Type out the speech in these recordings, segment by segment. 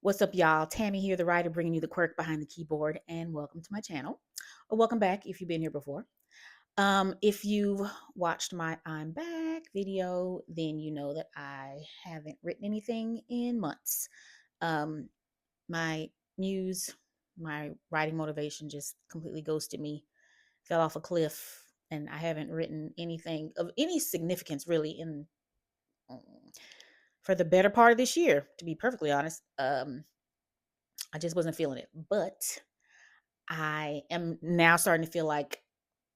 What's up, y'all? Tammy here, the writer, bringing you the quirk behind the keyboard, and welcome to my channel. Or welcome back if you've been here before. If you've watched my I'm Back video, then you know that I haven't written anything in months. Um, my muse, my writing motivation just completely ghosted me, fell off a cliff, and I haven't written anything of any significance really in mm, for the better part of this year, to be perfectly honest. I just wasn't feeling it. But I am now starting to feel like,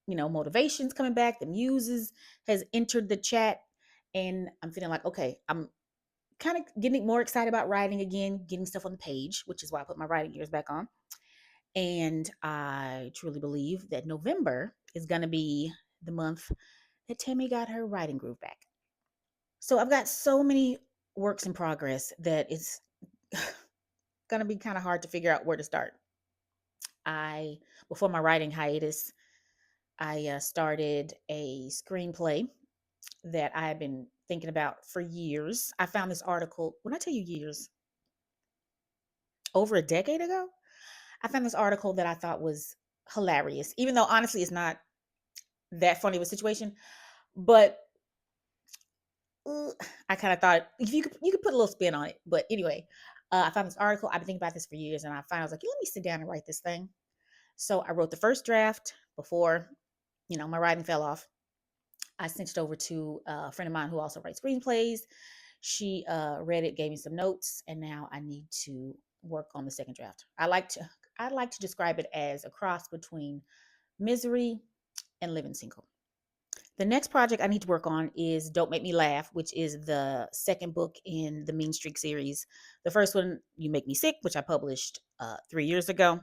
motivation's coming back. The muses has entered the chat. And I'm feeling like, okay, I'm kind of getting more excited about writing again, getting stuff on the page, which is why I put my writing gears back on. And I truly believe that November is going to be the month that Tammy got her writing groove back. So I've got so many works in progress that it's going to be kind of hard to figure out where to start. I Before my writing hiatus, I started a screenplay that I have been thinking about for years. I found this article, when I tell you years, over a decade ago, I found this article that I thought was hilarious, even though honestly it's not that funny of a situation. But uh, I kind of thought if you could put a little spin on it. But anyway, I found this article. I've been thinking about this for years, and I was like, let me sit down and write this thing. So I wrote the first draft before, my writing fell off. I sent it over to a friend of mine who also writes screenplays. She read it, gave me some notes, and now I need to work on the second draft. I like to describe it as a cross between Misery and Living Single. The next project I need to work on is Don't Make Me Laugh, which is the second book in the Mean Streak series. The first one, You Make Me Sick, which I published 3 years ago.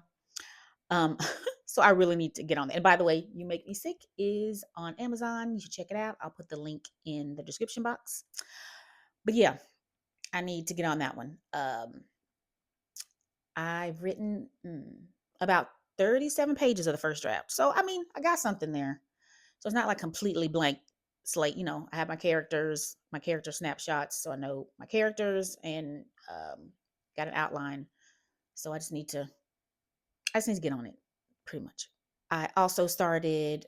Um, so I really need to get on that. And by the way, You Make Me Sick is on Amazon. You should check it out. I'll put the link in the description box. But yeah, I need to get on that one. I've written about 37 pages of the first draft. So, I mean, I got something there. So it's not like completely blank slate. I have my character snapshots. So I know my characters and got an outline. So I just need to get on it pretty much. I also started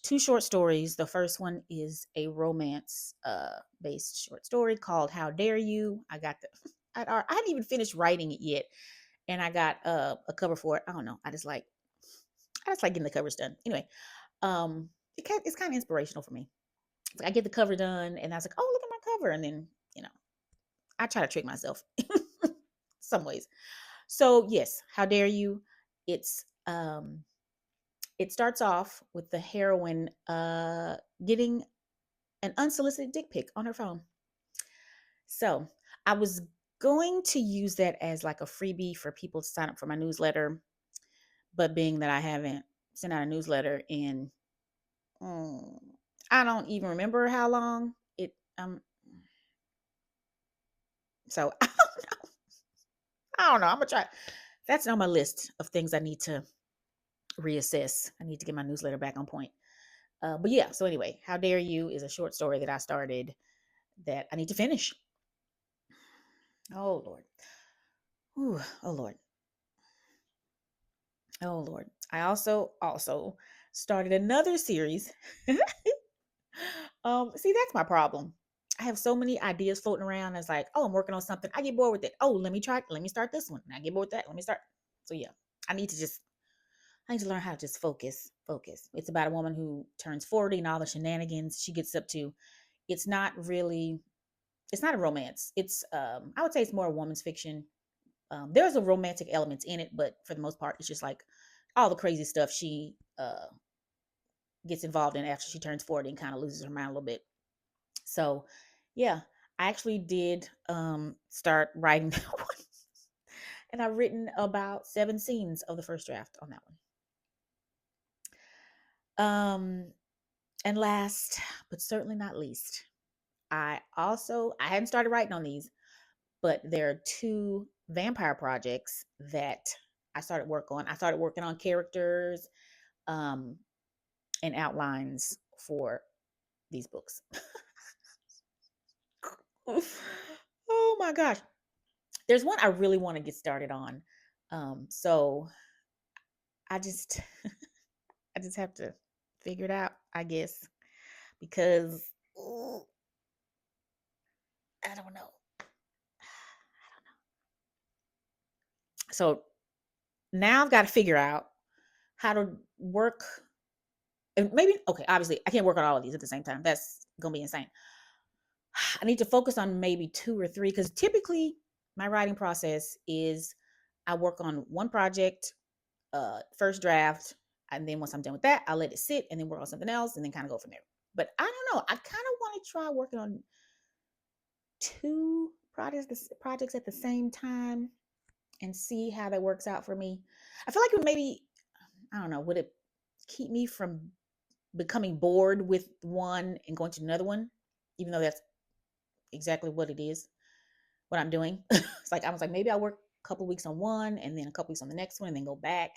two short stories. The first one is a romance based short story called How Dare You. I hadn't even finished writing it yet, and I got a cover for it. I don't know. I just like getting the covers done. Anyway, it's kind of inspirational for me. It's like I get the cover done, and I was like, oh, look at my cover, and then you know I try to trick myself some ways. So yes, How Dare You? It's it starts off with the heroine getting an unsolicited dick pic on her phone. So I was going to use that as like a freebie for people to sign up for my newsletter, but being that I haven't sent out a newsletter in, mm, I don't even remember how long it. So I don't know. I'm gonna try. That's on my list of things I need to reassess. I need to get my newsletter back on point. But yeah. So anyway, How Dare You is a short story that I started that I need to finish. Oh Lord. Ooh, oh Lord. Oh Lord. I also started another series. See, that's my problem. I have so many ideas floating around. It's like, oh, I'm working on something. I get bored with it. Oh, let me start this one. And I get bored with that. Let me start. So yeah, I need to just I need to learn how to just focus. Focus. It's about a woman who turns 40 and all the shenanigans she gets up to. It's not really it's not a romance. It's I would say it's more a woman's fiction. There's a romantic elements in it, but for the most part, it's just like all the crazy stuff she gets involved in after she turns 40 and kind of loses her mind a little bit. So, yeah, I actually did start writing that one. And I've written about 7 scenes of the first draft on that one. And last, but certainly not least, I hadn't started writing on these, but there are two vampire projects that I started work on. I started working on characters um, and outlines for these books. Oh my gosh. There's one I really want to get started on. So I just I just have to figure it out, I guess, because I don't know. So now I've got to figure out how to work. And maybe, okay, obviously I can't work on all of these at the same time. That's going to be insane. I need to focus on maybe two or three because typically my writing process is I work on one project, first draft, and then once I'm done with that, I'll let it sit and then work on something else and then kind of go from there. But I don't know. I kind of want to try working on two projects at the same time and see how that works out for me. I feel like it would maybe, I don't know, would it keep me from becoming bored with one and going to another one, even though that's exactly what it is, what I'm doing. It's like I was like, maybe I'll work a couple weeks on one and then a couple weeks on the next one and then go back.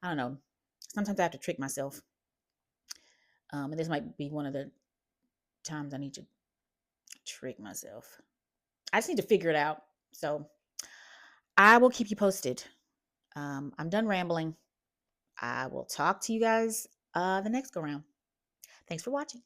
I don't know. Sometimes I have to trick myself. And this might be one of the times I need to trick myself. I just need to figure it out. So I will keep you posted. I'm done rambling. I will talk to you guys the next go round. Thanks for watching.